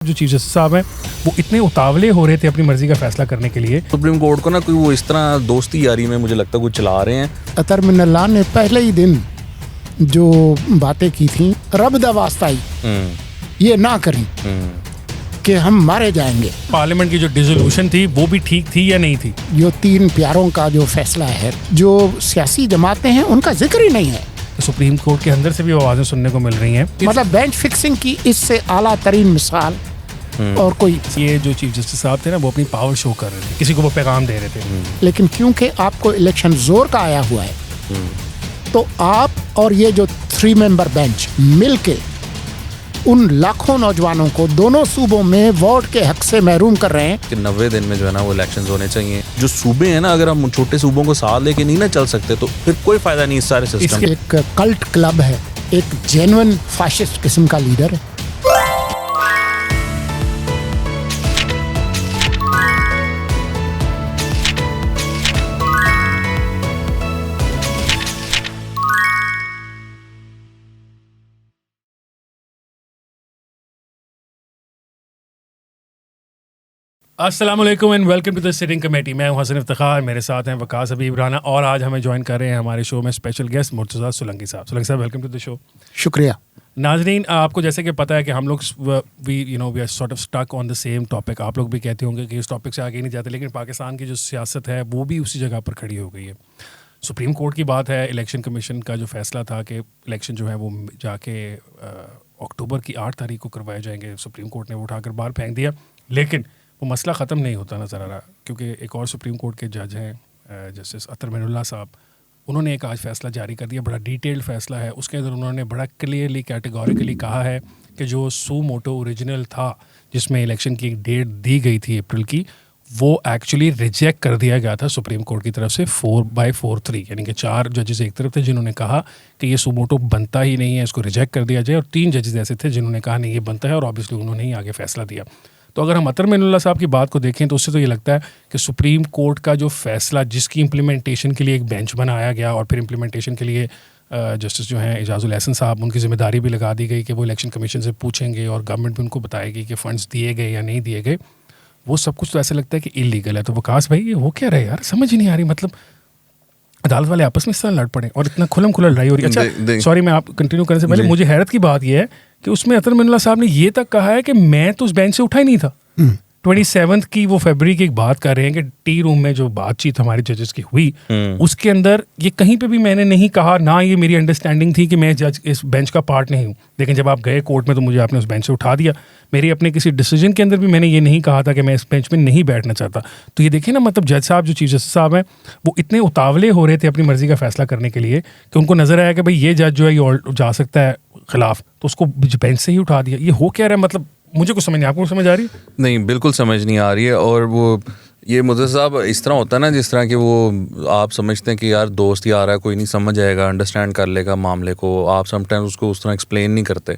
جو chief justice صاحب ہیں وہ اتنے اتاولے ہو رہے تھے اپنی مرضی کا فیصلہ کرنے کے لیے. سپریم کورٹ کو نا کوئی وہ اس طرح دوستی یاری میں مجھے لگتا ہے کوئی چلا رہے ہیں. عطر من اللہ نے پہلے ہی دن جو باتیں کی تھیں رب دا واسطہ ہی یہ نہ کریں کہ ہم مارے جائیں گے. پارلیمنٹ کی جو ڈیزولوشن تھی وہ بھی ٹھیک تھی یا نہیں تھی؟ جو 3 پیاروں کا جو فیصلہ ہے جو سیاسی جماعتیں ہیں ان کا ذکر ہی نہیں ہے. سپریم کورٹ کے اندر سے بھی آوازیں سننے کو مل رہی ہیں. مطلب بینچ فکسنگ کی اس سے اعلیٰ ترین مثال اور کوئی. یہ جو چیف جسٹس صاحب تھے نا وہ اپنی پاور شو کر رہے تھے, کسی کو وہ پیغام دے رہے تھے. لیکن کیونکہ آپ کو الیکشن زور کا آیا ہوا ہے تو آپ اور یہ جو 3 ممبر بینچ مل کے ان لاکھوں نوجوانوں کو دونوں صوبوں میں ووٹ کے حق سے محروم کر رہے ہیں کہ 90 دن میں جو ہے نا وہ الیکشنز ہونے چاہیے. جو صوبے ہیں نا اگر ہم چھوٹے صوبوں کو ساتھ لے کے نہیں نا چل سکتے تو پھر کوئی فائدہ نہیں اس سارے سسٹم. ایک کلٹ کلب ہے, ایک جینون فاشسٹ قسم کا لیڈر ہے. السلام علیکم and welcome to the sitting committee. میں ہوں حسن افتخار, میرے ساتھ ہیں وقاص حبیب رانا اور آج ہمیں جوائن کر رہے ہیں ہمارے شو میں اسپیشل گیسٹ مرتضیٰ سولنگی صاحب. سولنگی صاحب ویلکم ٹو دا شو. شکریہ. ناظرین, آپ کو جیسے کہ پتہ ہے کہ ہم لوگ we are sort of stick on the same topic. آپ لوگ بھی کہتے ہوں گے کہ اس ٹاپک سے آگے نہیں جاتے, لیکن پاکستان کی جو سیاست ہے وہ بھی اسی جگہ پر کھڑی ہو گئی ہے. سپریم کورٹ کی بات ہے, الیکشن کمیشن کا جو فیصلہ تھا کہ الیکشن جو ہے وہ جا کے اکتوبر کی 8 تاریخ کو کروائے جائیں گے, سپریم کورٹ نے وہ اٹھا کر باہر پھینک دیا. لیکن وہ مسئلہ ختم نہیں ہوتا نظر آ رہا, کیونکہ ایک اور سپریم کورٹ کے جج ہیں جسٹس عطر من اللہ صاحب, انہوں نے ایک آج فیصلہ جاری کر دیا. بڑا ڈیٹیلڈ فیصلہ ہے. اس کے اندر انہوں نے بڑا کلیئرلی کیٹیگوریکلی کہا ہے کہ جو سو موٹو اوریجنل تھا جس میں الیکشن کی ایک ڈیٹ دی گئی تھی اپریل کی, وہ ایکچولی ریجیکٹ کر دیا گیا تھا سپریم کورٹ کی طرف سے 4/4-3, یعنی کہ 4 ججز ایک طرف تھے جنہوں نے کہا کہ یہ سو موٹو بنتا ہی نہیں ہے, اس کو ریجیکٹ کر دیا جائے, اور 3 ججز ایسے تھے جنہوں نے کہا نہیں یہ بنتا ہے, اور آبویسلی انہوں نے ہی آگے فیصلہ دیا. تو اگر ہم عطر من اللہ صاحب کی بات کو دیکھیں تو اس سے تو یہ لگتا ہے کہ سپریم کورٹ کا جو فیصلہ جس کی امپلیمنٹیشن کے لیے ایک بینچ بنایا گیا اور پھر امپلیمنٹیشن کے لیے جسٹس جو ہیں اعجاز الاحسن صاحب, ان کی ذمہ داری بھی لگا دی گئی کہ وہ الیکشن کمیشن سے پوچھیں گے اور گورنمنٹ بھی ان کو بتائے گی کہ فنڈس دیے گئے یا نہیں دیے گئے, وہ سب کچھ تو ایسا لگتا ہے کہ انلیگل ہے. تو وقاص بھائی یہ ہو کیا رہے یار, سمجھ ہی نہیں آ رہی. مطلب عدالت والے آپس میں اس طرح لڑ پڑے اور اتنا کھلم کھلا لڑائی ہو رہی ہے. اچھا سوری, میں آپ کنٹینیو کرنے سے پہلے مجھے حیرت کی بات یہ ہے کہ اس میں عطر من اللہ صاحب نے یہ تک کہا ہے کہ میں تو اس بینچ سے اٹھا ہی نہیں تھا. 27 کی وہ فیبرری کی ایک بات کر رہے ہیں کہ ٹی روم میں جو بات چیت ہمارے ججز کی ہوئی اس کے اندر یہ کہیں پہ بھی میں نے نہیں کہا, نہ یہ میری انڈرسٹینڈنگ تھی کہ میں جج اس بینچ کا پارٹ نہیں ہوں. لیکن جب آپ گئے کورٹ میں تو مجھے آپ نے اس بینچ سے اٹھا دیا. میری اپنے کسی ڈیسیجن کے اندر بھی میں نے یہ نہیں کہا تھا کہ میں اس بینچ میں نہیں بیٹھنا چاہتا. تو یہ دیکھیں نا, مطلب جج صاحب جو چیف جسٹس صاحب ہیں وہ اتنے اتاولے ہو رہے تھے اپنی مرضی کا فیصلہ کرنے کے لیے کہ ان کو نظر آیا کہ بھائی یہ جج جو ہے یہ جا سکتا ہے خلاف, تو اس کو بینچ سے ہی اٹھا دیا. یہ ہو کیا رہا ہے, مطلب مجھے کچھ سمجھ نہیں, آپ کو سمجھ آ رہی ہے؟ نہیں, بالکل سمجھ نہیں آ رہی ہے. اور وہ یہ مرتضیٰ صاحب اس طرح ہوتا ہے نا جس طرح کہ وہ آپ سمجھتے ہیں کہ یار دوست ہی آ رہا ہے, کوئی نہیں سمجھ جائے گا, انڈرسٹینڈ کر لے گا معاملے کو. آپ سم ٹائمز اس کو اس طرح ایکسپلین نہیں کرتے.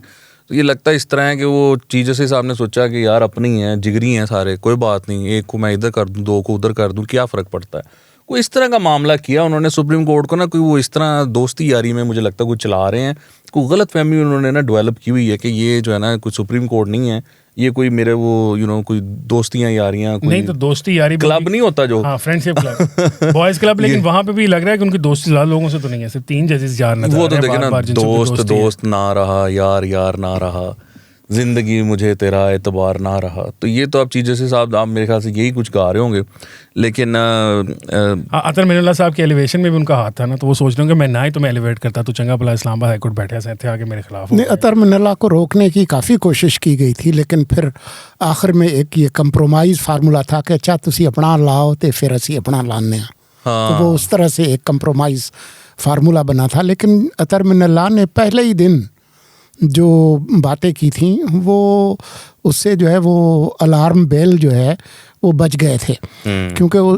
تو یہ لگتا ہے اس طرح ہے کہ وہ چیف جسٹس صاحب نے سوچا کہ یار اپنی ہیں, جگری ہیں سارے, کوئی بات نہیں, ایک کو میں ادھر کر دوں, 2 کو ادھر کر دوں, کیا فرق پڑتا ہے. کوئی اس طرح کا معاملہ کیا انہوں نے سپریم کورٹ کو نا کوئی وہ اس طرح دوستی یاری میں مجھے لگتا ہے کوئی چلا رہے ہیں. کوئی غلط فہمی انہوں نے نا ڈیولپ کی ہوئی ہے کہ یہ جو ہے نا کوئی سپریم کورٹ نہیں ہے, یہ کوئی میرے وہ کوئی دوستیاں یاریاں, نہیں تو دوستی یاری کلب نہیں ہوتا جو, ہاں فرینڈ شپ کلب, بوائز کلب. لیکن وہاں پہ بھی لگ رہا ہے کہ ان کی دوستی زیادہ لوگوں سے تو نہیں ہے, صرف 3 ججز یار نہ, وہ تو دیکھیں نا, دوست نہ رہا, یار نہ رہا, زندگی مجھے تیرا اعتبار نہ رہا. تو یہ تو اب چیف جسٹس صاحب آپ میرے خیال سے یہی کچھ گا رہے ہوں گے. لیکن عطر من اللہ صاحب کے ایلیویشن میں بھی ان کا ہاتھ تھا نا, تو وہ سوچ رہے ہوں کہ میں نہ ہی تو میں ایلیویٹ کرتا تو چنگا بھلا اسلام آباد ہائی کورٹ بیٹھے سے تھے آگے میرے خلاف. نہیں, عطر من اللہ کو روکنے کی کافی کوشش کی گئی تھی, لیکن پھر آخر میں ایک یہ کمپرومائز فارمولا تھا کہ اچھا تسی اپنا لاؤ تو پھر اسی اپنا لانے ہیں. تو وہ اس طرح سے ایک کمپرومائز فارمولا بنا تھا. لیکن عطر من اللہ نے پہلے ہی دن جو باتیں کی تھیں وہ اس سے جو ہے وہ الارم بیل جو ہے وہ بج گئے تھے. کیونکہ وہ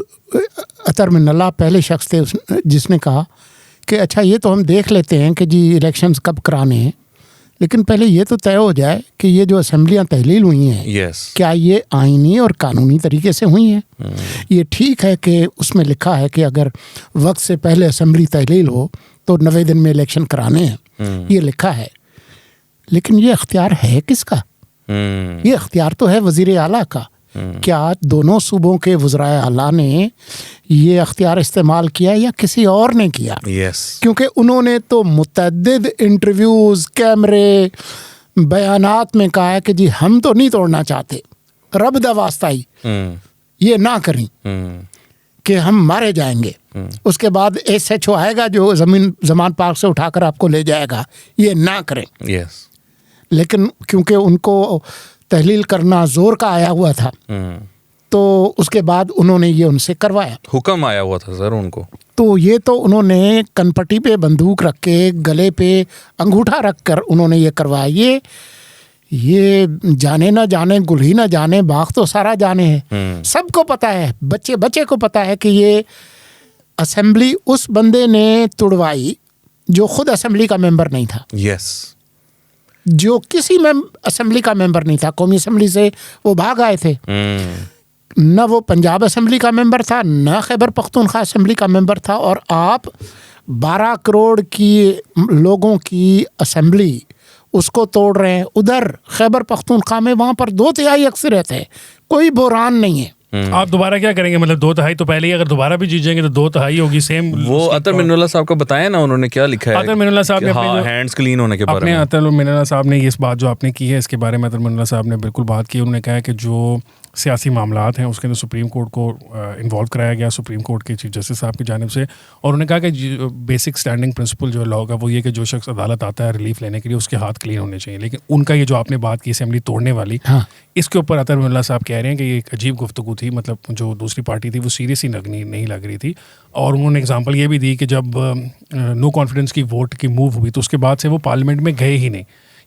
عطر من اللہ پہلے شخص تھے جس نے کہا کہ اچھا یہ تو ہم دیکھ لیتے ہیں کہ جی الیکشنز کب کرانے ہیں, لیکن پہلے یہ تو طے ہو جائے کہ یہ جو اسمبلیاں تحلیل ہوئی ہیں کیا یہ آئینی اور قانونی طریقے سے ہوئی ہیں. یہ ٹھیک ہے کہ اس میں لکھا ہے کہ اگر وقت سے پہلے اسمبلی تحلیل ہو تو 90 دن میں الیکشن کرانے ہیں, یہ لکھا ہے, لیکن یہ اختیار ہے کس کا؟ یہ اختیار تو ہے وزیر اعلیٰ کا. کیا دونوں صوبوں کے وزرائے اعلیٰ نے یہ اختیار استعمال کیا یا کسی اور نے کیا؟ کیونکہ انہوں نے تو متعدد انٹرویوز، کیمرے، بیانات میں کہا ہے کہ جی ہم تو نہیں توڑنا چاہتے، رب دا واسطہ ہی یہ نہ کریں کہ ہم مارے جائیں گے. اس کے بعد SHO آئے گا جو زمان پارک سے اٹھا کر آپ کو لے جائے گا، یہ نہ کریں. لیکن کیونکہ ان کو تحلیل کرنا زور کا آیا ہوا تھا تو اس کے بعد انہوں نے یہ ان سے کروایا. حکم آیا ہوا تھا سر ان کو. تو یہ تو انہوں نے کنپٹی پہ بندوق رکھ کے، گلے پہ انگوٹھا رکھ کر انہوں نے یہ کروایا. یہ جانے نہ جانے، گل ہی نہ جانے، باغ تو سارا جانے ہے. سب کو پتا ہے، بچے کو پتا ہے کہ یہ اسمبلی اس بندے نے توڑوائی جو خود اسمبلی کا ممبر نہیں تھا. جو کسی اسمبلی کا ممبر نہیں تھا. قومی اسمبلی سے وہ بھاگ آئے تھے. نہ وہ پنجاب اسمبلی کا ممبر تھا، نہ خیبر پختونخوا اسمبلی کا ممبر تھا. اور آپ 12 کروڑ کی لوگوں کی اسمبلی اس کو توڑ رہے ہیں. ادھر خیبر پختونخوا میں وہاں پر 2/3 اکثریت ہے، کوئی بحران نہیں ہے. آپ دوبارہ کیا کریں گے؟ مطلب 2/3 تو پہلے ہی، اگر دوبارہ بھی جیت جائیں گے تو 2/3 ہوگی. سیم وہ عطر منی اللہ صاحب کو بتایا نا انہوں نے کیا لکھا ہے. عطر منی اللہ صاحب نے ہینڈز کلین ہونے کے بارے میں، عطر منی اللہ صاحب نے اس بات جو آپ نے کی ہے اس کے بارے میں عطر منی اللہ صاحب نے بالکل بات کی. انہوں نے کہا کہ جو سیاسی معاملات ہیں اس کے اندر سپریم کورٹ کو انوالو کرایا گیا، سپریم کورٹ کے چیف جسٹس صاحب کی جانب سے. اور انہوں نے کہا کہ بیسک اسٹینڈنگ پرنسپل جو لاء کا وہ یہ کہ جو شخص عدالت آتا ہے ریلیف لینے کے لیے اس کے ہاتھ کلین ہونے چاہیے. لیکن ان کا یہ جو آپ نے بات کی اسمبلی توڑنے والی، اس کے اوپر عطر منی اللہ صاحب کہہ رہے ہیں کہ یہ ایک عجیب گفتگو تھی. مطلب جو دوسری پارٹی تھی وہ سیریس ہی نہیں لگ رہی تھی. اور انہوں نے اگزامپل یہ بھی دی کہ جب نو کانفیڈنس کی ووٹ کی موو ہوئی تو اس کے بعد سے وہ پارلیمنٹ میں گئے ہی نہیں.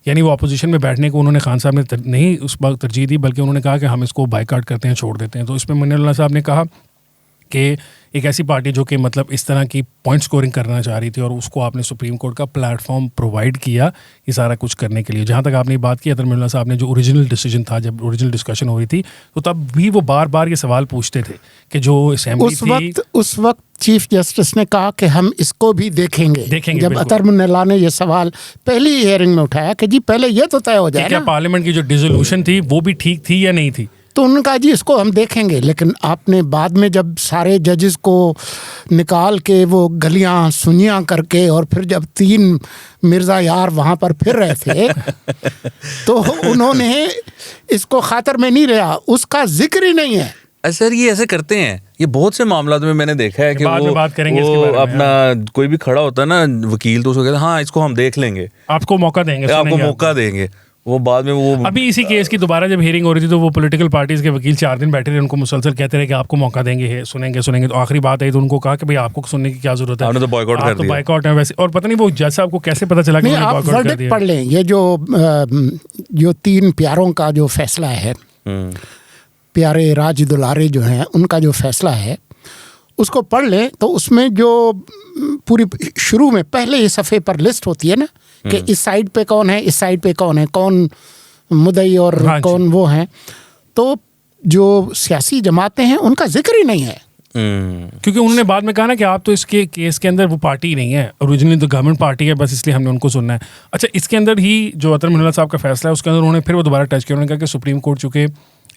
یعنی وہ اپوزیشن میں بیٹھنے کو انہوں نے خان صاحب نے نہیں اس وقت ترجیح دی، بلکہ انہوں نے کہا کہ ہم اس کو بائیکاٹ کرتے ہیں، چھوڑ دیتے ہیں. تو اس میں منی اللہ صاحب نے کہا کہ ایک ایسی پارٹی جو کہ مطلب اس طرح کی پوائنٹ سکورنگ کرنا چاہ رہی تھی اور اس کو آپ نے سپریم کورٹ کا پلیٹ فارم پرووائڈ کیا یہ سارا کچھ کرنے کے لیے. جہاں تک آپ نے بات کی عطر منی اللہ صاحب نے، جو اوریجنل ڈیسیجن تھا، جب اوریجنل ڈسکشن ہو رہی تھی تو تب بھی وہ بار بار یہ سوال پوچھتے تھے کہ جو اسمبلی تھی اس وقت چیف جسٹس نے کہا کہ ہم اس کو بھی دیکھیں گے. جب عطر منی اللہ نے یہ سوال پہلی ہیئرنگ میں اٹھایا کہ جی پہلے یہ تو طے ہو جائے کیا پارلیمنٹ کی جو ڈیزولوشن تھی وہ بھی ٹھیک تھی یا نہیں تھی، تو انہوں نے کہا جی اس کو ہم دیکھیں گے. لیکن آپ نے بعد میں جب سارے ججز کو نکال کے وہ گلیاں سنیاں کر کے اور پھر جب 3 مرزا یار وہاں پر پھر رہے تھے تو انہوں نے اس کو خاطر میں نہیں رہا، اس کا ذکر ہی نہیں ہے. سر یہ ایسے کرتے ہیں، یہ بہت سے معاملات میں نے دیکھا ہے کہ وہ اپنا کوئی بھی کھڑا ہوتا ہے نا وکیل تو اس کو کہتا ہے ہاں اس کو ہم دیکھ لیں گے، آپ کو موقع دیں گے. وہ بعد میں وہ ابھی اسی کیس کی دوبارہ جب ہیئرنگ ہو رہی تھی تو وہ پولیٹیکل پارٹیز کے وکیل 4 دن بیٹھے رہے، ان کو مسلسل کہتے رہے کہ آپ کو موقع دیں گے، سنیں گے. تو آخری بات آئی تو ان کو کہا کہ بھائی آپ کو سننے کی کیا ضرورت ہے، آپ نے تو بائیکاٹ کر دیا. بائیکاٹ ہے ویسے. اور پتہ نہیں وہ جج صاحب کو کیسے پتہ چلا کہ آپ ورڈکٹ پڑھ لیں. یہ جو 3 پیاروں کا جو فیصلہ ہے، پیارے راج دلارے جو ہیں ان کا جو فیصلہ ہے اس کو پڑھ لیں تو اس میں جو پوری شروع میں پہلے ہی صفحے پر لسٹ ہوتی ہے نا کہ اس سائڈ پہ کون ہے، اس سائڈ پہ کون ہے، کون مدعی اور کون وہ ہیں. تو جو سیاسی جماعتیں ہیں ان کا ذکر ہی نہیں ہے، کیونکہ انہوں نے بعد میں کہا نا کہ آپ تو اس کے کیس کے اندر وہ پارٹی نہیں ہے، اوریجنلی تو گورنمنٹ پارٹی ہے، بس اس لیے ہم نے ان کو سننا ہے. اچھا اس کے اندر ہی جو عطر منی اللہ صاحب کا فیصلہ ہے اس کے اندر انہوں نے پھر وہ دوبارہ ٹچ کیا. انہوں نے کہا کہ سپریم کورٹ چونکہ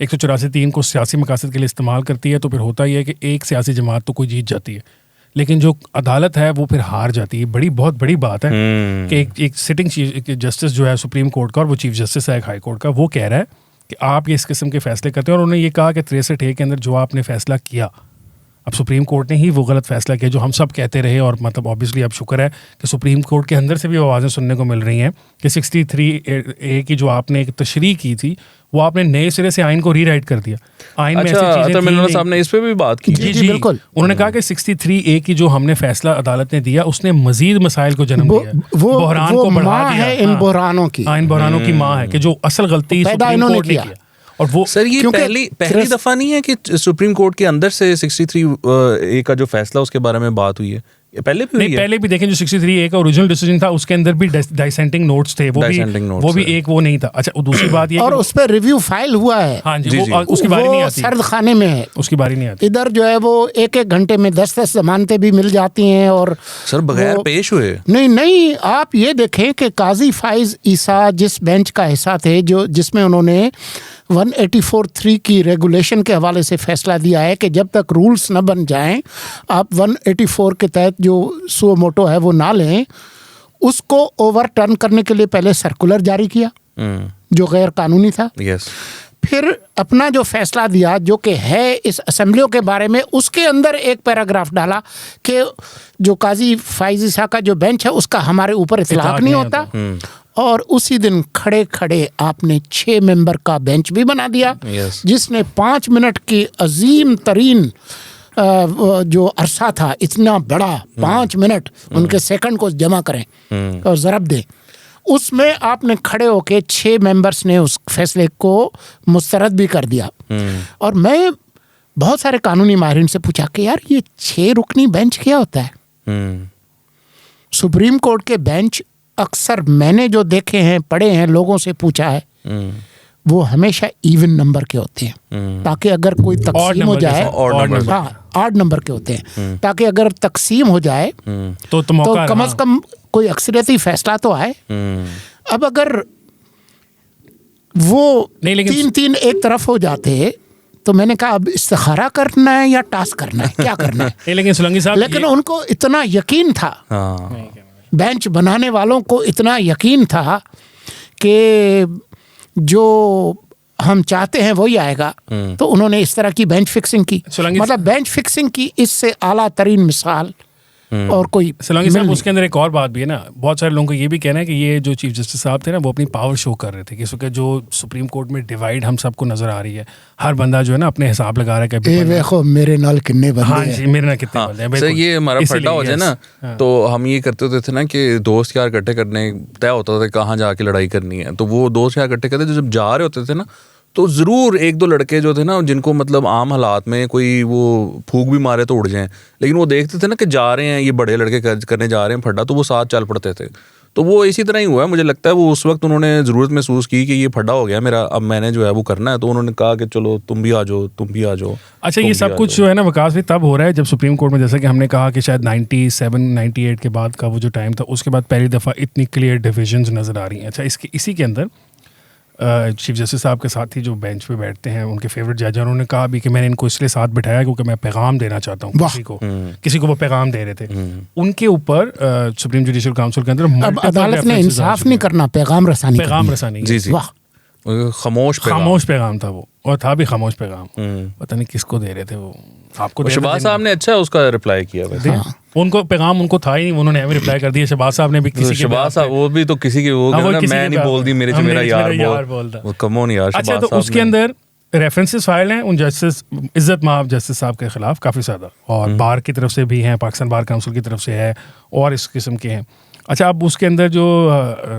184(3) کو سیاسی مقاصد کے لیے استعمال کرتی ہے تو پھر ہوتا یہ ہے کہ ایک سیاسی جماعت تو کوئی جیت جاتی ہے لیکن جو عدالت ہے وہ پھر ہار جاتی ہے. بہت بڑی بات ہے کہ ایک سٹنگ چیف جسٹس جو ہے سپریم کورٹ کا اور وہ چیف جسٹس ہے ایک ہائی کورٹ کا، وہ کہہ رہا ہے کہ آپ یہ اس قسم کے فیصلے کرتے ہیں. اور انہوں نے یہ کہا کہ 63A کے اندر جو آپ نے فیصلہ کیا، اب سپریم کورٹ نے ہی وہ غلط فیصلہ کیا جو ہم سب کہتے رہے. اور مطلب آبویسلی اب شکر ہے کہ سپریم کورٹ کے اندر سے بھی آوازیں سننے کو مل رہی ہیں کہ 63A کی جو آپ نے ایک تشریح کی تھی وہ آپ نے نئے سرے سے آئین کو ری رائٹ کر دیا. آئین میں ایسی چیزیں تھیں، صاحب نے اس پہ بھی بات کی. جی بالکل. انہوں نے کہا کہ 63A کی جو ہم نے فیصلہ عدالت نے دیا اس نے مزید مسائل کو جنم دیا، بحران کو بڑھا دیا. ان بحرانوں کی، ان بحرانوں کی ماں ہے کہ جو اصل غلطی سپریم کورٹ نے کیا. اور وہ سر یہ پہلی دفعہ نہیں ہے کہ سپریم کورٹ کے اندر سے 63A کا جو فیصلہ اس کے بارے میں بات ہوئی ہے. یہ پہلے بھی نہیں, پہلے بھی دیکھیں جو 63A کا اوریجنل ڈیسیجن تھا اس کے اندر بھی ڈائسینٹنگ نوٹس تھے, وہ بھی ایک وہ نہیں تھا. اچھا دوسری بات یہ اور اس پہ ریویو فائل ہوا ہے. ہاں جی, اس کی باری نہیں آتی, سرد خانے میں ہے, اس کی باری نہیں آتی. ادھر جو ہے وہ 1 گھنٹے میں 10 ضمانتیں بھی مل جاتی ہیں. اور سر بغیر پیش ہوئے نہیں, آپ یہ دیکھیں کہ قاضی فائز عیسیٰ جس بینچ کا حصہ تھے جس میں انہوں نے 184(3) کی ریگولیشن کے حوالے سے فیصلہ دیا ہے کہ جب تک رولز نہ بن جائیں آپ 184 کے تحت جو سو موٹو ہے وہ نہ لیں. اس کو اوور ٹرن کرنے کے لیے پہلے سرکولر جاری کیا جو غیر قانونی تھا. پھر اپنا جو فیصلہ دیا جو کہ ہے اس اسمبلیوں کے بارے میں, اس کے اندر ایک پیراگراف ڈالا کہ جو قاضی فائز عیسیٰ کا جو بینچ ہے اس کا ہمارے اوپر اطلاق نہیں ہوتا. اور اسی دن کھڑے کھڑے آپ نے 6 ممبر کا بینچ بھی بنا دیا جس نے 5 منٹ کی عظیم ترین جو عرصہ تھا, اتنا بڑا 5 منٹ ان کے سیکنڈ کو جمع کریں اور ضرب دیں, اس میں آپ نے کھڑے ہو کے 6 ممبرس نے اس فیصلے کو مسترد بھی کر دیا. اور میں بہت سارے قانونی ماہرین سے پوچھا کہ یار یہ 6 رکنی بینچ کیا ہوتا ہے. سپریم کورٹ کے بینچ اکثر میں نے جو دیکھے ہیں, پڑھے ہیں, لوگوں سے پوچھا ہے, وہ ہمیشہ ایون نمبر کے ہوتے ہیں تاکہ اگر کوئی تقسیم ہو جائے, ہاں آڈ نمبر کے ہوتے ہیں تاکہ اگر تقسیم ہو جائے تو کم از کم کوئی اکثریتی فیصلہ تو آئے. اب اگر وہ 3 ایک طرف ہو جاتے تو میں نے کہا اب استخارہ کرنا ہے یا ٹاس کرنا ہے, کیا کرنا ہے. لیکن ان کو اتنا یقین تھا, بینچ بنانے والوں کو اتنا یقین تھا کہ جو ہم چاہتے ہیں وہی آئے گا, تو انہوں نے اس طرح کی بینچ فکسنگ کی. مطلب بینچ فکسنگ کی اس سے اعلیٰ ترین مثال اور کوئی سلانگی صاحب. اس کے اندر ایک اور بات بھی ہے نا, بہت سارے لوگوں کو یہ بھی کہنا ہے کہ یہ جو چیف جسٹس صاحب تھے نا وہ اپنی پاور شو کر رہے تھے کہ اس وقت جو سپریم کورٹ میں ڈیوائڈ ہم سب کو نظر آ رہی ہے, ہر بندہ جو ہے نا اپنے حساب لگا رہا ہے کہ دیکھو میرے نال کتنے بندے ہیں. ہاں جی, میرے نال کتنے بندے ہیں. سر یہ ہمارا پھٹا ہو جائے نا تو ہم یہ کرتے ہوتے تھے نا کہ دوست یار اکٹھے کرنے طے ہوتا تھا کہاں جا کے لڑائی کرنی ہے, تو وہ دوست یار اکٹھے کرتے جب جا رہے ہوتے تھے نا تو ضرور 1-2 لڑکے جو تھے نا جن کو مطلب عام حالات میں کوئی وہ پھونک بھی مارے تو اڑ جائیں, لیکن وہ دیکھتے تھے نا کہ جا رہے ہیں یہ بڑے لڑکے کرنے جا رہے ہیں پھڈا, تو وہ ساتھ چل پڑتے تھے. تو وہ اسی طرح ہی ہوا ہے, مجھے لگتا ہے وہ اس وقت انہوں نے ضرورت محسوس کی کہ یہ پھڈا ہو گیا میرا, اب میں نے جو ہے وہ کرنا ہے, تو انہوں نے کہا کہ چلو تم بھی آ جاؤ, تم بھی آ جاؤ. اچھا یہ سب کچھ جو ہے نا وکاس بھی تب ہو رہا ہے جب سپریم کورٹ میں جیسا کہ ہم نے کہا کہ شاید 97-98 کے بعد کا وہ جو ٹائم تھا, اس کے بعد پہلی دفعہ اتنی کلیئر ڈویژنز نظر آ رہی ہیں. اچھا اسی کے اندر چیف جسٹس صاحب کے ساتھ ہی جو بینچ پہ بیٹھتے ہیں ان کے فیوریٹ جج ہیں, انہوں نے کہا بھی کہ میں نے ان کو اس لیے ساتھ بٹھایا کیونکہ میں پیغام دینا چاہتا ہوں کسی کو وہ پیغام دے رہے تھے. ان کے اوپر سپریم جوڈیشل کاؤنسل کے اندر اب عدالت نے انصاف نہیں کرنا, پیغام رسانی. جی جی, خاموش پیغام تھا وہ, اور تھا بھی خاموش پیغام, پتہ نہیں کس کو دے رہے تھے وہ. آپ کو شہباز صاحب نے اچھا اس کا رپلائی کیا, ان کو پیغام ان کو تھا ہی نہیں, انہوں نے ہمیں رپلائی کر دیا. شہباز صاحب نے بھی کسی شہباز صاحب وہ بھی تو کسی کے وہ میں نہیں بول دی, میرا یار بولتا, وہ کم نہیں یار. اچھا تو اس کے اندر ریفرنسز فائل ہیں ان جسٹس عزت مآب جسٹس صاحب کے خلاف کافی زیادہ, اور بار کی طرف سے بھی ہیں, پاکستان بار کونسل کی طرف سے ہے, اور اس قسم کے ہیں. اچھا اب اس کے اندر جو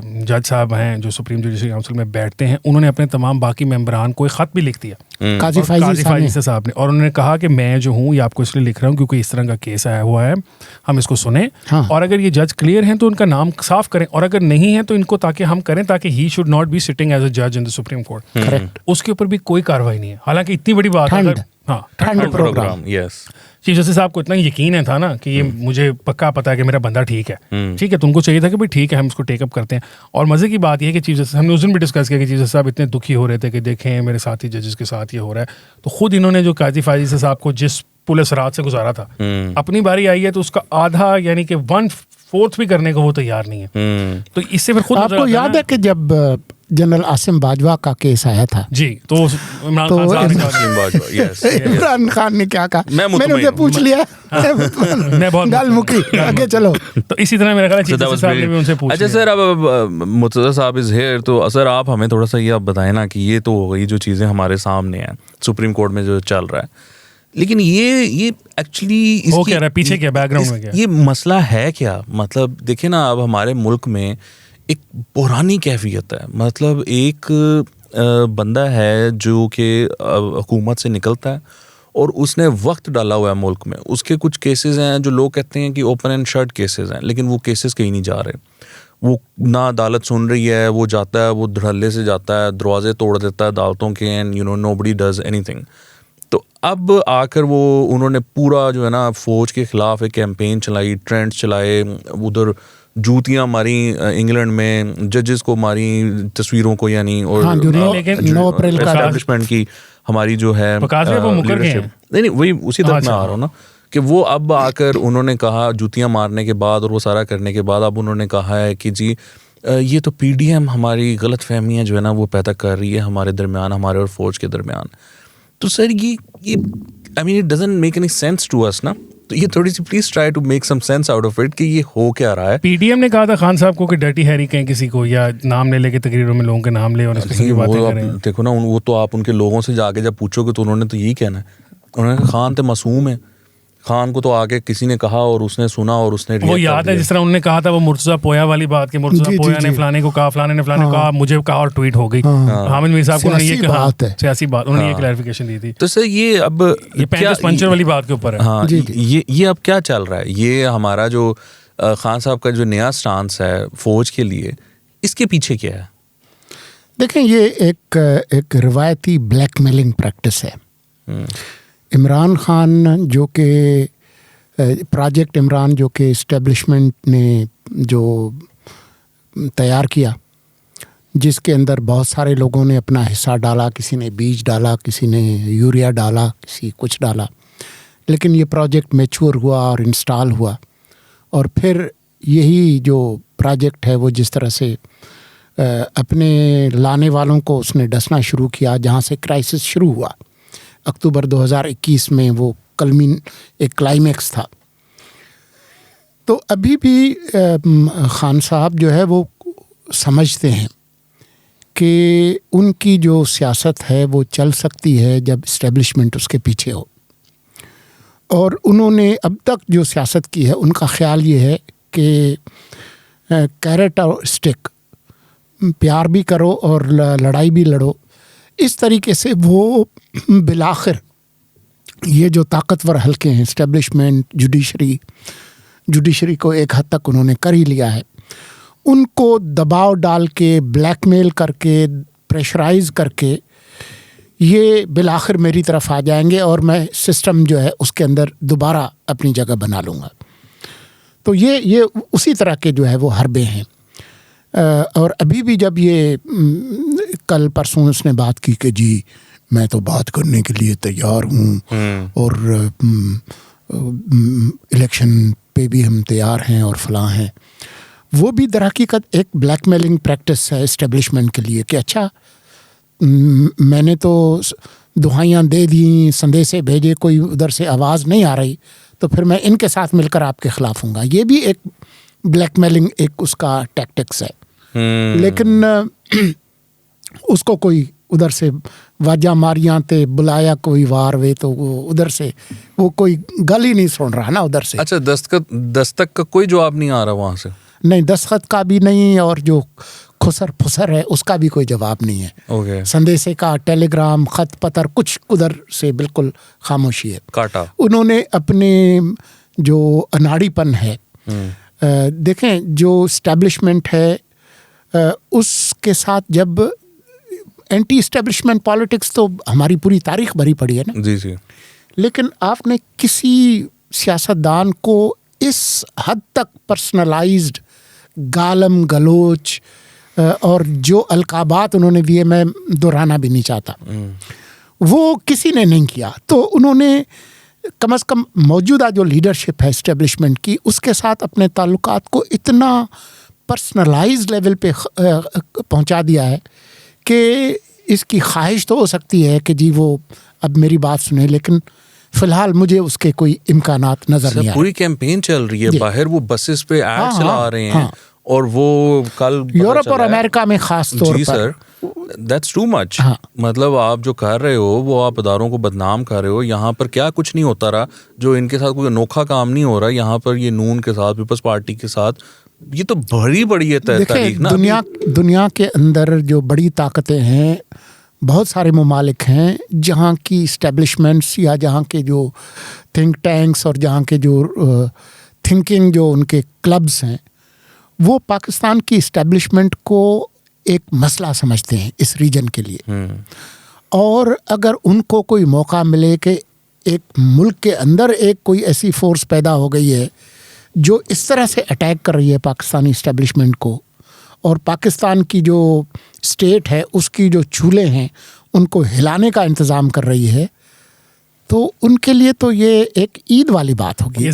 جج صاحب ہیں جو سپریم جوڈیشل کاؤنسل میں بیٹھتے ہیں, انہوں نے اپنے تمام باقی ممبران کو ایک خط بھی لکھ دیا قاضی فائز صاحب نے, اور انہوں نے کہا کہ میں جو ہوں یہ آپ کو اس لیے لکھ رہا ہوں کیونکہ اس طرح کا کیس آیا ہوا ہے, ہم اس کو سنیں, اور اگر یہ جج کلیئر ہیں تو ان کا نام صاف کریں, اور اگر نہیں ہے تو ان کو تاکہ ہم کریں تاکہ he should not be sitting as a جج ان دی سپریم کورٹ. اس کے اوپر بھی کوئی کارروائی نہیں ہے, حالانکہ اتنی بڑی بات ہے. چیف جسٹس صاحب کو اتنا یقین ہے تھا نا کہ یہ مجھے پکا پتا ہے کہ میرا بندہ ٹھیک ہے, ٹھیک ہے, تو ان کو چاہیے تھا کہ بھائی ٹھیک ہے ہم اس کو ٹیک اپ کرتے ہیں. اور مزے کی بات یہ ہے کہ چیف جسٹس, ہم نے اس دن بھی ڈسکس کیا کہ چیف جسٹس صاحب اتنے دکھی ہو رہے تھے کہ دیکھیں میرے ساتھی ججز کے ساتھ یہ ہو رہا ہے, تو خود انہوں نے جو قاضی فائز صاحب کو جس پولیس رات سے گزارا تھا, اپنی باری آئی ہے تو اس کا آدھا یعنی کہ 1/4 بھی کرنے کو وہ تیار نہیں ہے. تو اس سے پھر خود آپ کو یاد ہے کہ جب جنرل عاصم باجوہ کا کیس آیا تھا, جی, تو عمران خان نے کیا کہا, میں نے اسے پوچھ لیا, گل مکی, آگے چلو. تو اسی طرح میرا خیال ہے چیف جسٹس صاحب نے بھی ان سے پوچھا. اچھا سر, اب مرتضیٰ صاحب از ہیئر, تو سر آپ ہمیں تھوڑا سا یہ آپ بتائیں نا کہ یہ تو ہو گئی جو چیزیں ہمارے سامنے ہیں سپریم کورٹ میں جو چل رہا ہے, لیکن یہ ایکچولی وہ کیا رہا ہے پیچھے, کیا بیک گراؤنڈ میں کیا یہ مسئلہ ہے کیا. مطلب دیکھیں نا, اب ہمارے ملک میں ایک بحرانی کیفیت ہے. مطلب ایک بندہ ہے جو کہ حکومت سے نکلتا ہے اور اس نے وقت ڈالا ہوا ہے ملک میں. اس کے کچھ کیسز ہیں جو لوگ کہتے ہیں کہ اوپن اینڈ شٹ کیسز ہیں, لیکن وہ کیسز کہیں نہیں جا رہے. وہ نہ عدالت سن رہی ہے, وہ جاتا ہے, وہ دھڑلے سے جاتا ہے, دروازے توڑ دیتا ہے عدالتوں کے, and you know nobody does اینی تھنگ. تو اب آ کر وہ انہوں نے پورا جو ہے نا فوج کے خلاف ایک کیمپین چلائی, ٹرینڈ چلائے, ادھر جوتیاں ماری انگلینڈ میں, ججز کو ماری تصویروں کو, یعنی اور اسٹیبلشمنٹ کی ہماری جو ہے نہیں وہی اسی طرح میں آ رہا ہوں نا کہ وہ اب آ کر انہوں نے کہا جوتیاں مارنے کے بعد اور وہ سارا کرنے کے بعد اب انہوں نے کہا ہے کہ جی یہ تو پی ڈی ایم ہماری غلط فہمیاں جو ہے نا وہ پیدا کر رہی ہے ہمارے درمیان, ہمارے اور فوج کے درمیان. تو سر یہ I mean it doesn't make any sense to us نا. تو یہ تھوڑی سی please try to make some sense out of it کہ یہ ہو کیا رہا ہے. پی ڈی ایم نے کہا تھا خان صاحب کو کہ ڈرٹی ہیری کہیں کسی کو, یا نام لے لے کے تقریروں میں لوگوں کے نام لے اور اس قسم کی باتیں کریں. دیکھو نا وہ تو آپ ان کے لوگوں سے جا کے جب پوچھو گے تو انہوں نے تو یہی کہنا ہے, انہوں نے کہا خان تو معصوم ہے. خان کو تو آگے کسی نے کہا اور اس نے سنا اور اس نے وہ یاد ہے جس طرح انہوں نے کہا تھا وہ مرتضیٰ پویا والی بات کہ مرتضیٰ پویا نے فلانے کو کہا, فلانے نے فلانے کو کہا, مجھے کہا اور ٹویٹ ہو گئی. حامد میر صاحب کو انہوں نے یہ کہا سیاسی بات, انہوں نے یہ کلیریفیکیشن دی تھی. تو سر یہ اب یہ 35 پنچر والی بات کے اوپر ہے. ہاں یہ اب کیا چل رہا ہے, یہ ہمارا جو خان صاحب کا جو نیا سٹانس ہے فوج کے لیے, اس کے پیچھے کیا ہے؟ دیکھیں یہ ایک روایتی بلیک میلنگ پریکٹس ہے. عمران خان جو کہ پروجیکٹ عمران جو کہ اسٹیبلشمنٹ نے جو تیار کیا, جس کے اندر بہت سارے لوگوں نے اپنا حصہ ڈالا, کسی نے بیج ڈالا, کسی نے یوریا ڈالا, کسی کچھ ڈالا, لیکن یہ پروجیکٹ میچور ہوا اور انسٹال ہوا. اور پھر یہی جو پروجیکٹ ہے وہ جس طرح سے اپنے لانے والوں کو اس نے ڈسنا شروع کیا, جہاں سے کرائسس شروع ہوا اکتوبر 2021 میں, وہ ایک کلائمیکس تھا. تو ابھی بھی خان صاحب جو ہے وہ سمجھتے ہیں کہ ان کی جو سیاست ہے وہ چل سکتی ہے جب اسٹیبلشمنٹ اس کے پیچھے ہو. اور انہوں نے اب تک جو سیاست کی ہے ان کا خیال یہ ہے کہ کیرٹ اور اسٹک, پیار بھی کرو اور لڑائی بھی لڑو. اس طریقے سے وہ بالآخر یہ جو طاقتور حلقے ہیں اسٹیبلشمنٹ, جوڈیشری کو ایک حد تک انہوں نے کر ہی لیا ہے, ان کو دباؤ ڈال کے, بلیک میل کر کے, پریشرائز کر کے یہ بالآخر میری طرف آ جائیں گے اور میں سسٹم جو ہے اس کے اندر دوبارہ اپنی جگہ بنا لوں گا. تو یہ اسی طرح کے جو ہے وہ حربے ہیں. اور ابھی بھی جب یہ کل پرسوں اس نے بات کی کہ جی میں تو بات کرنے کے لیے تیار ہوں اور الیکشن پہ بھی ہم تیار ہیں اور فلاں ہیں, وہ بھی در حقیقت ایک بلیک میلنگ پریکٹس ہے اسٹیبلشمنٹ کے لیے کہ اچھا میں نے تو دہائیاں دے دیں, سندیسے بھیجے, کوئی ادھر سے آواز نہیں آ رہی, تو پھر میں ان کے ساتھ مل کر آپ کے خلاف ہوں گا. یہ بھی ایک بلیک میلنگ ایک اس کا ٹیکٹکس ہے. لیکن اس کو کوئی ادھر سے واجہ ماریاں تے بلایا کوئی وار وے, تو وہ ادھر سے وہ کوئی گل ہی نہیں سن رہا نا ادھر سے. اچھا دستک کا کوئی جواب نہیں آ رہا وہاں سے؟ نہیں, دستخط کا بھی نہیں, اور جو خسر پھسر ہے اس کا بھی کوئی جواب نہیں ہے. سندیسے کا, ٹیلی گرام, خط پتر, کچھ ادھر سے بالکل خاموشی ہے. کاٹا. انہوں نے اپنے جو اناڑی پن ہے, دیکھیں جو اسٹیبلشمنٹ ہے اس کے ساتھ جب اینٹی اسٹیبلشمنٹ پالیٹکس تو ہماری پوری تاریخ بھری پڑی ہے نا. جی جی. لیکن آپ نے کسی سیاستدان کو اس حد تک پرسنلائزڈ گالم گلوچ اور جو القابات انہوں نے دیے میں دہرانا بھی نہیں چاہتا, وہ کسی نے نہیں کیا. تو انہوں نے کم از کم موجودہ جو لیڈرشپ ہے اسٹیبلشمنٹ کی, اس کے ساتھ اپنے تعلقات کو اتنا پرسنلائزڈ لیول پہ پہنچا دیا ہے کہ اس کی خواہش تو ہو سکتی ہے کہ جی وہ اب میری بات سنیں, لیکن فی الحال مجھے اس کے کوئی امکانات نظر نہیں آ رہے. پوری کیمپین چل رہی ہے باہر, وہ بسز پہ ایڈ چلا رہے ہیں, اور وہ کل یورپ اور امریکہ میں خاص طور پر. جی سر, دیٹس ٹو مچ. مطلب آپ جو کر رہے ہو وہ آپ اداروں کو بدنام کر رہے ہو. یہاں پر کیا کچھ نہیں ہوتا رہا, جو ان کے ساتھ کوئی انوکھا کام نہیں ہو رہا یہاں پر, یہ نون کے ساتھ, پیپلز پارٹی کے ساتھ, یہ تو بڑی ہے تاریخ نا. دنیا کے اندر جو بڑی طاقتیں ہیں بہت سارے ممالک ہیں جہاں کی اسٹیبلشمنٹس یا جہاں کے جو تھنک ٹینکس اور جہاں کے جو تھنکنگ جو ان کے کلبز ہیں وہ پاکستان کی اسٹیبلشمنٹ کو ایک مسئلہ سمجھتے ہیں اس ریجن کے لیے. اور اگر ان کو کوئی موقع ملے کہ ایک ملک کے اندر ایک کوئی ایسی فورس پیدا ہو گئی ہے جو اس طرح سے اٹیک کر رہی ہے پاکستانی اسٹیبلشمنٹ کو اور پاکستان کی جو اسٹیٹ ہے اس کی جو چولہے ہیں ان کو ہلانے کا انتظام کر رہی ہے, تو ان کے لیے تو یہ ایک عید والی بات ہوگی.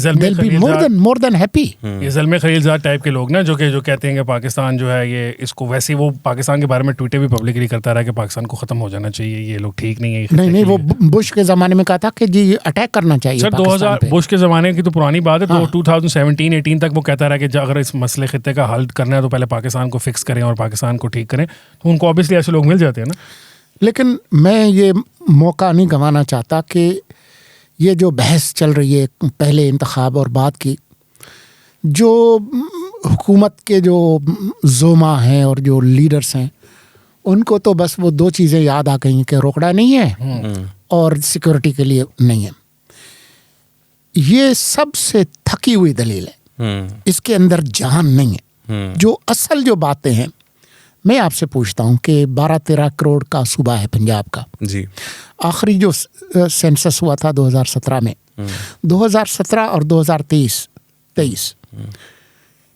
مور دین ہیپی. یہ زلمے خلیلزاد ٹائپ کے لوگ نا جو کہتے ہیں کہ پاکستان جو ہے یہ اس کو ویسے وہ پاکستان کے بارے میں ٹویٹیں بھی پبلکلی کرتا رہا کہ پاکستان کو ختم ہو جانا چاہیے, یہ لوگ ٹھیک نہیں ہے. نہیں وہ بش کے زمانے میں کہا تھا کہ جی اٹیک کرنا چاہیے. سر 2000 بش کے زمانے کی تو پرانی بات ہے, تو 2017-18 تک وہ کہتا رہا کہ اگر اس مسئلے خطے کا حل کرنا ہے تو پہلے پاکستان کو فکس کریں اور پاکستان کو ٹھیک کریں, تو ان کو آبویسلی ایسے لوگ مل جاتے ہیں نا. لیکن میں یہ موقع نہیں گنوانا چاہتا کہ یہ جو بحث چل رہی ہے پہلے انتخاب اور بعد کی, جو حکومت کے جو زوما ہیں اور جو لیڈرز ہیں ان کو تو بس وہ دو چیزیں یاد آ گئی کہ روکڑا نہیں ہے اور سیکورٹی کے لیے نہیں ہے. یہ سب سے تھکی ہوئی دلیل ہے, اس کے اندر جان نہیں ہے. جو اصل جو باتیں ہیں, میں آپ سے پوچھتا ہوں کہ 12-13 کروڑ کا صوبہ ہے پنجاب کا. جی آخری جو سینسس ہوا تھا 2017 میں, 2017 اور 2023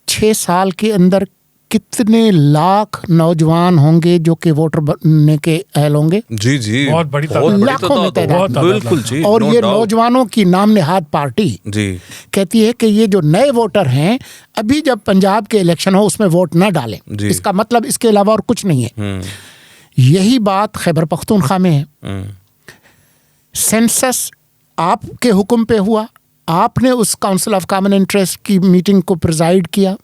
6 سال کے اندر کتنے لاکھ نوجوان ہوں گے جو کہ ووٹر بننے کے اہل ہوں گے؟ جی جی بہت بڑی لاکھوں میں تعداد. بالکل جی. اور یہ نوجوانوں کی نام نہاد پارٹی جی کہتی ہے کہ یہ جو نئے ووٹر ہیں ابھی جب پنجاب کے الیکشن ہو اس میں ووٹ نہ ڈالیں. اس کا مطلب اس کے علاوہ اور کچھ نہیں ہے. یہی بات خیبر پختونخوا میں ہے. سینسس آپ کے حکم پہ ہوا, آپ نے اس کاؤنسل آف کامن انٹرسٹ کی میٹنگ کو پریزائڈ کیا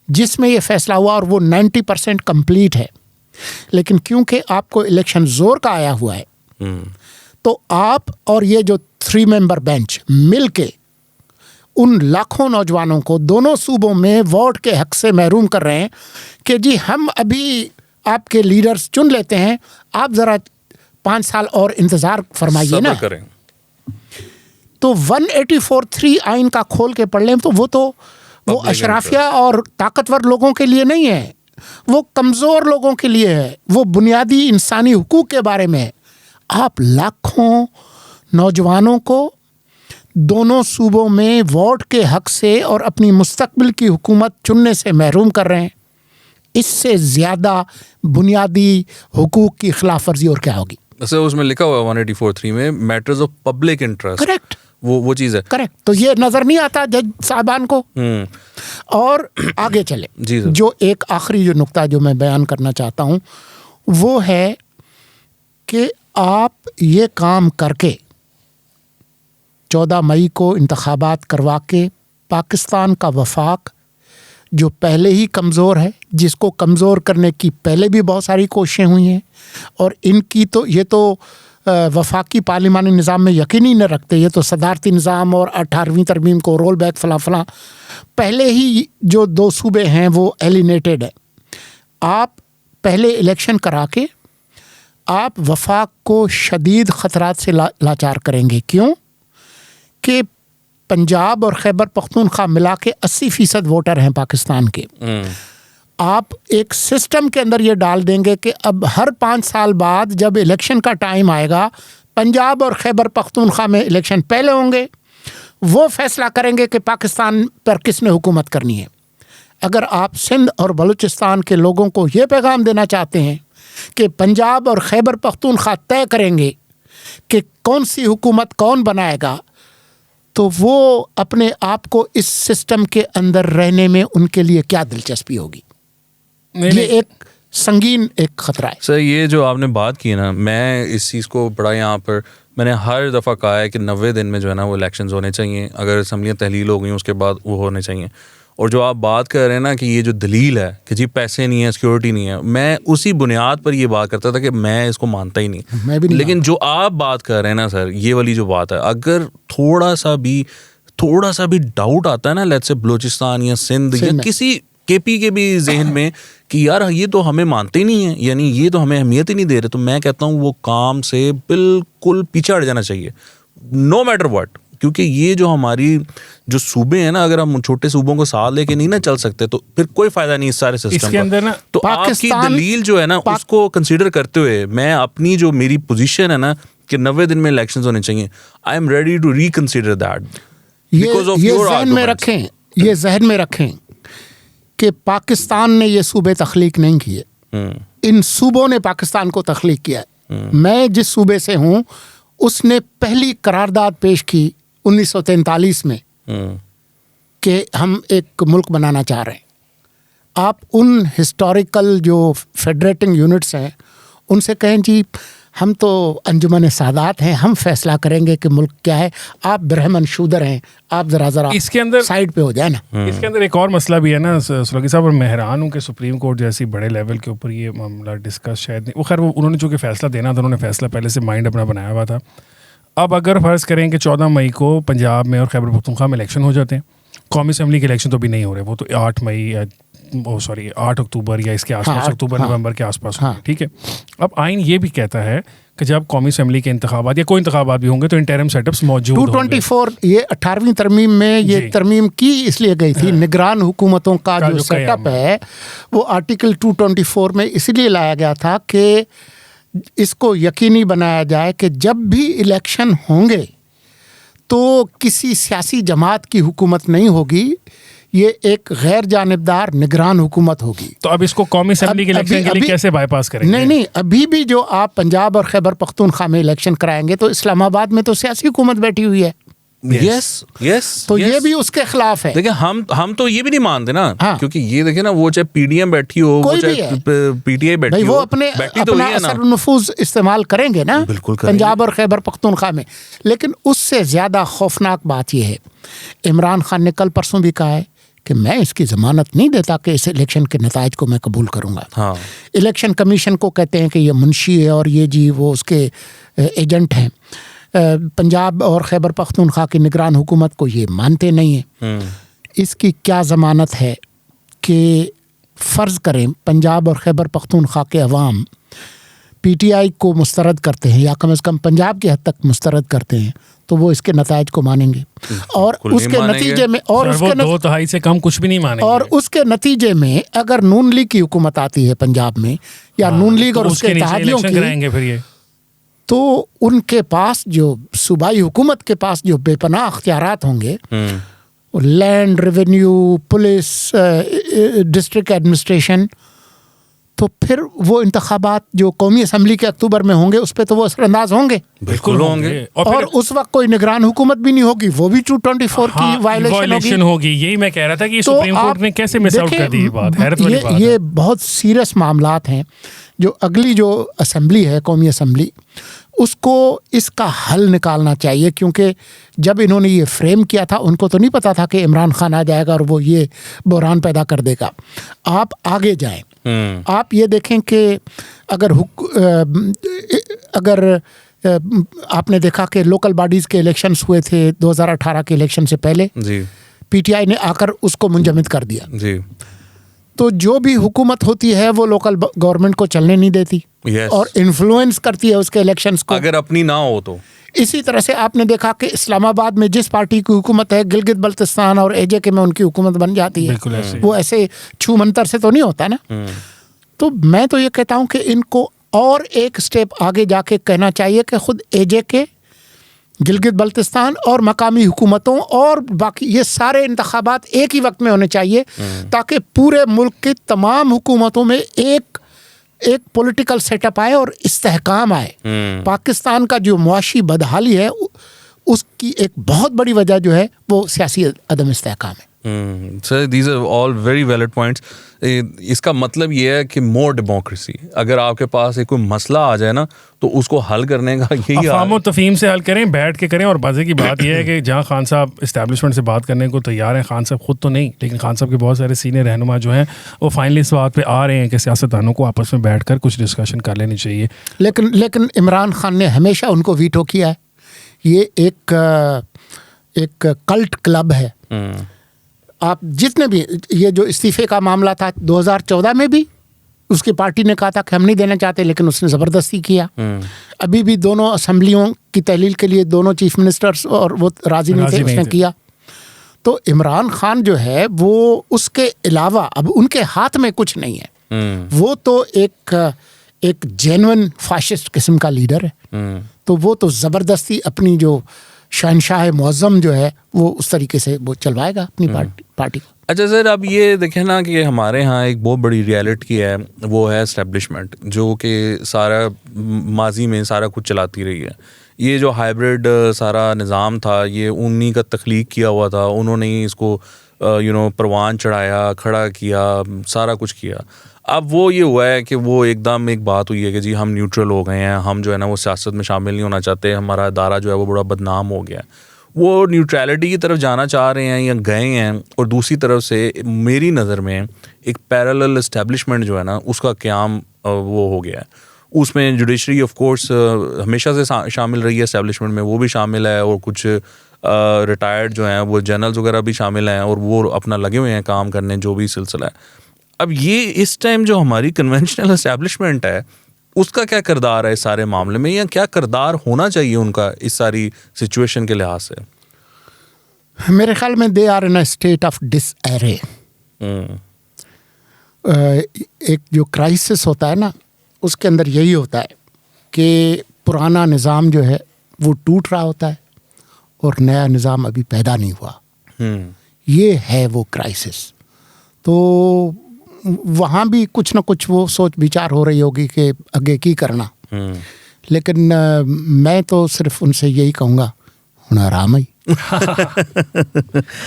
جس میں یہ فیصلہ ہوا اور وہ 90% کمپلیٹ ہے. لیکن کیونکہ آپ کو الیکشن زور کا آیا ہوا ہے تو آپ اور یہ جو 3 ممبر بینچ مل کے ان لاکھوں نوجوانوں کو دونوں صوبوں میں ووٹ کے حق سے محروم کر رہے ہیں کہ جی ہم ابھی آپ کے لیڈرز چن لیتے ہیں, آپ ذرا 5 سال اور انتظار فرمائیے نا. تو 184(3) آئین کا کھول کے پڑھ لیں تو وہ اشرافیہ اور طاقتور لوگوں کے لیے نہیں ہے, وہ کمزور لوگوں کے لیے ہے, وہ بنیادی انسانی حقوق کے بارے میں ہے. آپ لاکھوں نوجوانوں کو دونوں صوبوں میں ووٹ کے حق سے اور اپنی مستقبل کی حکومت چننے سے محروم کر رہے ہیں. اس سے زیادہ بنیادی حقوق کی خلاف ورزی اور کیا ہوگی؟ ویسے اس میں لکھا ہوا 184(3) میں matters of public interest. Correct, وہ چیز ہے. کریکٹ. تو یہ نظر نہیں آتا جج صاحبان کو. اور آگے چلے جی سر. جو ایک آخری جو نقطہ جو میں بیان کرنا چاہتا ہوں وہ ہے کہ آپ یہ کام کر کے 14 مئی کو انتخابات کروا کے پاکستان کا وفاق جو پہلے ہی کمزور ہے, جس کو کمزور کرنے کی پہلے بھی بہت ساری کوششیں ہوئی ہیں اور ان کی تو یہ تو وفاقی پارلیمانی نظام میں یقینی نہ رکھتے, یہ تو صدارتی نظام اور 18ویں ترمیم کو رول بیک فلاں پہلے ہی جو 2 صوبے ہیں وہ ایلینیٹڈ ہے. آپ پہلے الیکشن کرا کے آپ وفاق کو شدید خطرات سے لاچار کریں گے. کیوں کہ پنجاب اور خیبر پختونخوا ملا کے 80% ووٹر ہیں پاکستان کے. آپ ایک سسٹم کے اندر یہ ڈال دیں گے کہ اب ہر 5 سال بعد جب الیکشن کا ٹائم آئے گا پنجاب اور خیبر پختونخوا میں الیکشن پہلے ہوں گے, وہ فیصلہ کریں گے کہ پاکستان پر کس نے حکومت کرنی ہے. اگر آپ سندھ اور بلوچستان کے لوگوں کو یہ پیغام دینا چاہتے ہیں کہ پنجاب اور خیبر پختونخوا طے کریں گے کہ کون سی حکومت کون بنائے گا, تو وہ اپنے آپ کو اس سسٹم کے اندر رہنے میں ان کے لیے کیا دلچسپی ہوگی. یہ ایک سنگین ایک خطرہ ہے. سر یہ جو آپ نے بات کی نا, میں اس چیز کو بڑا یہاں پر میں نے ہر دفعہ کہا ہے کہ 90 دن میں جو ہے نا وہ الیکشنز ہونے چاہیے. اگر اسمبلیاں تحلیل ہو گئیں اس کے بعد وہ ہونے چاہیے. اور جو آپ بات کر رہے ہیں نا کہ یہ جو دلیل ہے کہ جی پیسے نہیں ہیں, سیکورٹی نہیں ہے, میں اسی بنیاد پر یہ بات کرتا تھا کہ میں اس کو مانتا ہی نہیں. لیکن جو آپ بات کر رہے ہیں نا سر, یہ والی جو بات ہے, اگر تھوڑا سا بھی ڈاؤٹ آتا ہے نا لیٹس سے بلوچستان یا سندھ یا کسی کے پی کے بھی ذہن میں کہ یار یہ تو ہمیں مانتے ہی نہیں ہیں, یعنی یہ تو ہمیں اہمیت ہی نہیں دے رہے. تو میں کہتا ہوں وہ کام سے بالکل پیچھے ہٹ جانا چاہیے, نو میٹر واٹ. کیونکہ یہ جو ہماری جو صوبے ہیں نا, اگر ہم چھوٹے صوبوں کو ساتھ لے کے نہیں نا چل سکتے تو پھر کوئی فائدہ نہیں اس سارے سسٹم کے اندر نا. تو آپ کی دلیل جو ہے نا اس کو کنسیڈر کرتے ہوئے میں اپنی جو میری پوزیشن ہے نا کہ 90 دن میں الیکشنز ہونے چاہیے, I am ready to reconsider that. یہ ذہن میں رکھیں کہ پاکستان نے یہ صوبے تخلیق نہیں کیے, ان صوبوں نے پاکستان کو تخلیق کیا ہے. میں جس صوبے سے ہوں اس نے پہلی قرارداد پیش کی 1943 میں کہ ہم ایک ملک بنانا چاہ رہے ہیں. آپ ان ہسٹوریکل جو فیڈریٹنگ یونٹس ہیں ان سے کہیں جی ہم تو انجمن سادات ہیں, ہم فیصلہ کریں گے کہ ملک کیا ہے, آپ برہمن شودر ہیں, آپ ذرا اس کے اندر سائڈ پہ ہو جائے نا. اس کے اندر ایک اور مسئلہ بھی ہے نا سلوکی صاحب, اور میں حیران ہوں کہ سپریم کورٹ جیسی بڑے لیول کے اوپر یہ معاملہ ڈسکس شاید نہیں, وہ خیر وہ انہوں نے چونکہ فیصلہ دینا تھا, انہوں نے فیصلہ پہلے سے مائنڈ اپنا بنایا ہوا تھا. اب اگر فرض کریں کہ 14 مئی کو پنجاب میں اور خیبر پختونخوا میں الیکشن ہو جاتے ہیں, قومی اسمبلی کے الیکشن تو بھی نہیں ہو رہے, وہ تو 8 اکتوبر یا اس کے آس پاس, اکتوبر نومبر کے آس پاس, ٹھیک ہے. اب آئین یہ بھی کہتا ہے کہ جب قومی اسمبلی کے انتخابات یا کوئی انتخابات بھی ہوں گے تو انٹرم سیٹ اپس موجود ہوں گے. 224 یہ 18ویں ترمیم میں یہ ترمیم کی اس لیے گئی تھی, نگران حکومتوں کا جو سیٹ اپ ہے وہ آرٹیکل 224 میں اس لیے لایا گیا تھا کہ اس کو یقینی بنایا جائے کہ جب بھی الیکشن ہوں گے تو کسی سیاسی جماعت کی حکومت نہیں ہوگی, یہ ایک غیر جانبدار نگران حکومت ہوگی. تو اب اس کو قومی اسمبلی کے الیکشن کے لیے کیسے بائی پاس کریں گے؟ نہیں, ابھی بھی جو آپ پنجاب اور خیبر پختونخوا میں الیکشن کرائیں گے تو اسلام آباد میں تو سیاسی حکومت بیٹھی ہوئی ہے. یس تو یہ بھی اس کے خلاف ہے. دیکھیں ہم تو یہ بھی نہیں مانتے نا, کیونکہ یہ دیکھیں نا وہ چاہے پی ڈی ایم بیٹھی ہو, وہ چاہے پی ٹی آئی بیٹھی ہو, وہ اپنا اثر و نفوذ استعمال کریں گے نا پنجاب اور خیبر پختونخوا میں. لیکن اس سے زیادہ خوفناک بات یہ ہے, عمران خان نے کل پرسوں بھی کہا ہے کہ میں اس کی ضمانت نہیں دیتا کہ اس الیکشن کے نتائج کو میں قبول کروں گا. الیکشن کمیشن کو کہتے ہیں کہ یہ منشی ہے اور یہ جی وہ اس کے ایجنٹ ہیں. پنجاب اور خیبر پختونخوا کی نگران حکومت کو یہ مانتے نہیں ہیں. اس کی کیا ضمانت ہے کہ فرض کریں پنجاب اور خیبر پختونخوا کے عوام پی ٹی آئی کو مسترد کرتے ہیں یا کم از کم پنجاب کی حد تک مسترد کرتے ہیں تو وہ اس کے نتائج کو مانیں گے, اور اس کے نتیجے میں اور اس کے 2/3 سے کم کچھ بھی نہیں مانیں گے. اور اس کے نتیجے میں اگر نون لیگ کی حکومت آتی ہے پنجاب میں یا نون لیگ اور اس کے اتحادیوں کی, تو ان کے پاس جو صوبائی حکومت کے پاس جو بے پناہ اختیارات ہوں گے, land, revenue, police, district administration, تو پھر وہ انتخابات جو قومی اسمبلی کے اکتوبر میں ہوں گے اس پہ تو وہ اثر انداز ہوں گے. بالکل ہوں گے. اور اس وقت کوئی نگران حکومت بھی نہیں ہوگی, وہ بھی 224 کی وائلیشن ہوگی. یہی میں کہہ رہا تھا کہ سپریم کورٹ نے کیسے مس آؤٹ کر دی یہ بات, حیرت والی بات ہے. یہ بہت سیریس معاملات ہیں. جو اگلی جو اسمبلی ہے قومی اسمبلی, اس کو اس کا حل نکالنا چاہیے, کیونکہ جب انہوں نے یہ فریم کیا تھا ان کو تو نہیں پتا تھا کہ عمران خان آ جائے گا اور وہ یہ بحران پیدا کر دے گا. آپ آگے جائیں, آپ یہ دیکھیں کہ اگر آپ نے دیکھا کہ لوکل باڈیز کے الیکشنز ہوئے تھے 2018 کے الیکشن سے پہلے, پی ٹی آئی نے آ کر اس کو منجمد کر دیا. تو جو بھی حکومت ہوتی ہے وہ لوکل گورنمنٹ کو چلنے نہیں دیتی اور انفلوئنس کرتی ہے اس کے الیکشنز کو, اگر اپنی نہ ہو تو. اسی طرح سے آپ نے دیکھا کہ اسلام آباد میں جس پارٹی کی حکومت ہے, گلگت بلتستان اور اے جے کے میں ان کی حکومت بن جاتی ہے. وہ ایسے چھو منتر سے تو نہیں ہوتا نا. تو میں تو یہ کہتا ہوں کہ ان کو اور ایک سٹیپ آگے جا کے کہنا چاہیے کہ خود اے جے کے, گلگت بلتستان اور مقامی حکومتوں اور باقی یہ سارے انتخابات ایک ہی وقت میں ہونے چاہیے, تاکہ پورے ملک کی تمام حکومتوں میں ایک پولیٹیکل سیٹ اپ آئے اور استحکام آئے. پاکستان کا جو معاشی بدحالی ہے اس کی ایک بہت بڑی وجہ جو ہے وہ سیاسی عدم استحکام ہے. Sir these are all very valid points. اس کا مطلب یہ ہے کہ مور ڈیموکریسی. اگر آپ کے پاس کوئی مسئلہ آ جائے نا تو اس کو حل کرنے کا یہی افہام و تفہیم سے حل کریں, بیٹھ کے کریں. اور بازے کی بات یہ ہے کہ جہاں خان صاحب اسٹیبلشمنٹ سے بات کرنے کو تیار ہیں, خان صاحب خود تو نہیں لیکن خان صاحب کے بہت سارے سینئر رہنما جو ہیں وہ فائنلی اس بات پہ آ رہے ہیں کہ سیاستدانوں کو آپس میں بیٹھ کر کچھ ڈسکشن کر لینی چاہیے. لیکن عمران خان نے ہمیشہ ان کو ویٹو کیا ہے. یہ ایک کلٹ کلب ہے. آپ جتنے بھی یہ جو استعفے کا معاملہ تھا 2014 میں بھی اس کی پارٹی نے کہا تھا کہ ہم نہیں دینا چاہتے لیکن اس نے زبردستی کیا. ابھی بھی دونوں اسمبلیوں کی تحلیل کے لیے دونوں چیف منسٹرز اور وہ راضی نہیں تھے, اس نے کیا. تو عمران خان جو ہے وہ اس کے علاوہ اب ان کے ہاتھ میں کچھ نہیں ہے. وہ تو ایک جینون فاشسٹ قسم کا لیڈر ہے. تو وہ تو زبردستی اپنی جو شہنشاہ معظم جو ہے وہ اس طریقے سے وہ چلوائے گا اپنی پارٹی کو. اچھا سر, اب یہ دیکھیں نا کہ ہمارے ہاں ایک بہت بڑی ریالٹی ہے, وہ ہے اسٹیبلشمنٹ, جو کہ سارا ماضی میں سارا کچھ چلاتی رہی ہے. یہ جو ہائیبرڈ سارا نظام تھا یہ انہی کا تخلیق کیا ہوا تھا, انہوں نے اس کو پروان چڑھایا, کھڑا کیا, سارا کچھ کیا. اب وہ یہ ہوا ہے کہ وہ ایک دم ایک بات ہوئی ہے کہ جی ہم نیوٹرل ہو گئے ہیں, ہم جو ہے نا وہ سیاست میں شامل نہیں ہونا چاہتے, ہمارا ادارہ جو ہے وہ بڑا بدنام ہو گیا ہے. وہ نیوٹرلٹی کی طرف جانا چاہ رہے ہیں یا گئے ہیں, اور دوسری طرف سے میری نظر میں ایک پیرالل اسٹیبلشمنٹ جو ہے نا اس کا قیام وہ ہو گیا ہے. اس میں جوڈیشری آف کورس ہمیشہ سے شامل رہی ہے اسٹیبلشمنٹ میں, وہ بھی شامل ہے, اور کچھ ریٹائرڈ جو ہیں وہ جنرلز وغیرہ بھی شامل ہیں, اور وہ اپنا لگے ہوئے ہیں کام کرنے جو بھی سلسلہ ہے. اب یہ اس ٹائم جو ہماری کنونشنل اسٹیبلشمنٹ ہے اس کا کیا کردار ہے اس سارے معاملے میں, یا کیا کردار ہونا چاہیے ان کا اس ساری سچویشن کے لحاظ سے؟ میرے خیال میں they are in a state of disarray. ایک جو کرائسس ہوتا ہے نا اس کے اندر یہی ہوتا ہے کہ پرانا نظام جو ہے وہ ٹوٹ رہا ہوتا ہے اور نیا نظام ابھی پیدا نہیں ہوا. یہ ہے وہ کرائسس. تو وہاں بھی کچھ نہ کچھ وہ سوچ بچار ہو رہی ہوگی کہ آگے کی کرنا. لیکن میں تو صرف ان سے یہی کہوں گا, ہن آرام ہی.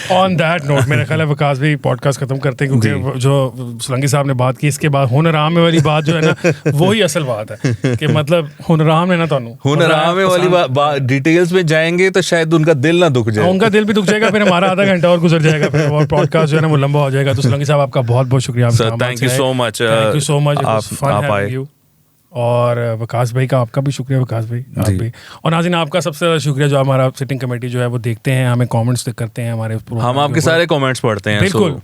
آن دیٹ نوٹ میرا خیال ہے وکاس بھی پوڈ کاسٹ ختم کرتے ہیں, کیونکہ جو سلنگی صاحب نے بات کی اس کے بعد ہنر عام والی بات جو ہے نا وہی اصل بات ہے کہ مطلب ہنر عام ہے نا, ہنر عام والی بات ڈیٹیلز میں جائیں گے تو شاید ان کا دل نہ دکھ جائے, ان کا دل بھی دکھ جائے گا, پھر ہمارا آدھا گھنٹہ اور گزر جائے گا, پھر اور پوڈ کاسٹ جو ہے نا وہ لمبا ہو جائے گا. تو سلنگی صاحب آپ کا بہت بہت شکریہ. تھینک یو سو مچ, آپ آئے. اور وکاس بھائی کا آپ کا بھی شکریہ. وکاس بھائی آپ بھی, اور ناظرین آپ کا سب سے زیادہ شکریہ جو ہمارا سٹنگ کمیٹی جو ہے وہ دیکھتے ہیں, ہمیں کامنٹس کرتے ہیں ہمارے, ہم آپ کے سارے کامنٹس پڑھتے ہیں.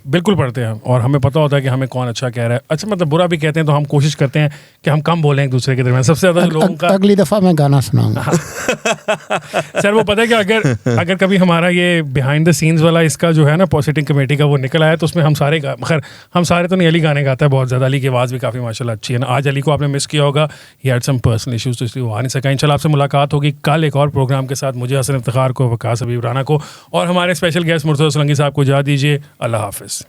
بالکل پڑھتے ہیں, اور ہمیں پتہ ہوتا ہے کہ ہمیں کون اچھا کہہ رہا ہے, اچھا مطلب برا بھی کہتے ہیں, تو ہم کوشش کرتے ہیں کہ ہم کم بولیں ایک دوسرے کے درمیان. سب سے زیادہ لوگوں کا اگلی دفعہ میں گانا سناؤں گا. سر وہ پتہ ہے کہ اگر کبھی ہمارا یہ بیہائنڈ دا سینس والا اس کا جو ہے نا سٹنگ کمیٹی کا وہ نکل آیا تو اس میں ہم سارے خیر ہم سارے تو نہیں, علی گانے گاتا ہے بہت زیادہ, علی کی آواز بھی کافی ماشاء اللہ اچھی ہے نا. آج علی کو آپ نے مس کیا ہوگا, he had some personal issues تو اس لیے وہ آ نہیں سکا. انشاءاللہ آپ سے ملاقات ہوگی کل ایک اور پروگرام کے ساتھ. مجھے حسن افتخار کو, وکاس حبیب رانا کو, اور ہمارے اسپیشل گیسٹ مرتضی سلنگی صاحب کو اجازت دیجیے. اللہ حافظ.